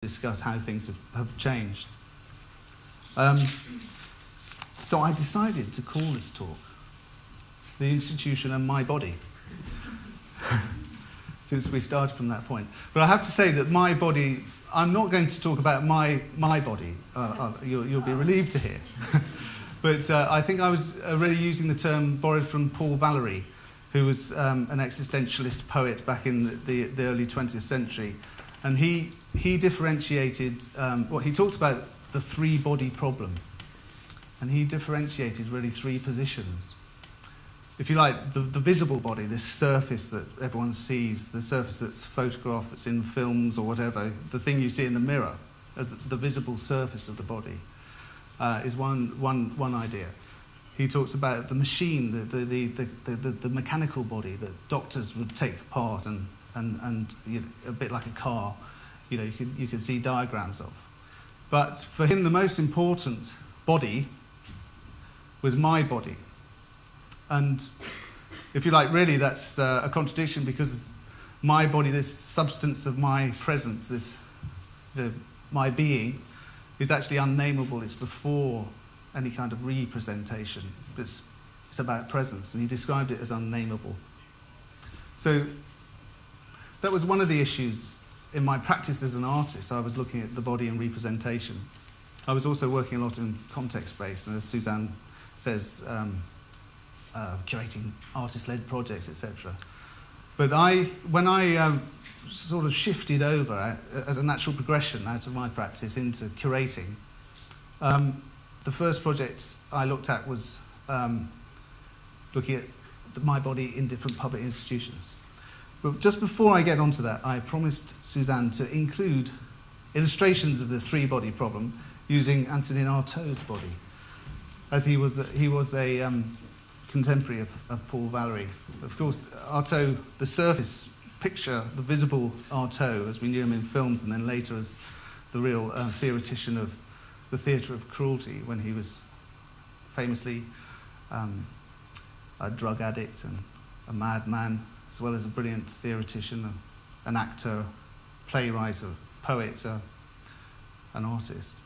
discuss how things have changed. So I decided to call this talk The Institution and My Body, since we started from that point. But I have to say that my body, I'm not going to talk about my body, you'll be relieved to hear. But I think I was already using the term borrowed from Paul Valery, who was an existentialist poet back in the early 20th century. And he differentiated, he talked about the three-body problem. And he differentiated really three positions. If you like, the visible body, this surface that everyone sees, the surface that's photographed, that's in films or whatever, the thing you see in the mirror as the visible surface of the body, is one idea. He talks about the machine, the mechanical body that doctors would take apart and a bit like a car, you can see diagrams of. But for him, the most important body was my body. And if you like, really, that's a contradiction, because my body, this substance of my presence, my being, is actually unnameable. It's before any kind of representation. It's about presence, and he described it as unnameable. So that was one of the issues in my practice as an artist. I was looking at the body and representation. I was also working a lot in context-based, and as Suzanne says, curating artist-led projects, etc. But when I sort of shifted over as a natural progression out of my practice into curating, the first project I looked at was looking at my body in different public institutions. But just before I get onto that, I promised Suzanne to include illustrations of the three-body problem using Antonin Artaud's body, as he was a contemporary of Paul Valery. Of course, Artaud, the surface picture, the visible Artaud, as we knew him in films, and then later as the real theoretician of the theatre of cruelty, when he was famously a drug addict and a madman, as well as a brilliant theoretician, an actor, playwright, a poet, an artist.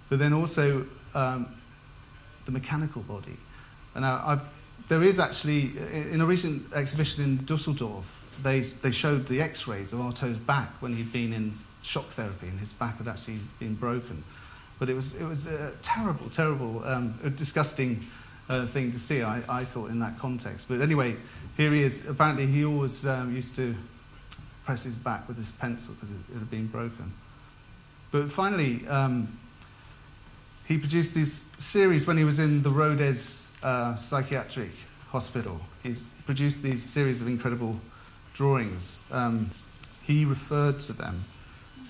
But then also the mechanical body. And there is actually, in a recent exhibition in Dusseldorf, they showed the x-rays of Artaud's back when he'd been in shock therapy, and his back had actually been broken. But it was a terrible, disgusting thing to see, I thought, in that context. But anyway, here he is. Apparently he always used to press his back with his pencil because it had been broken. But finally, he produced this series when he was in the Rodez psychiatric hospital. He's produced these series of incredible drawings. He referred to them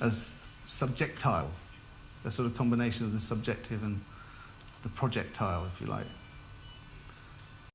as subjectile, a sort of combination of the subjective and the projectile, if you like.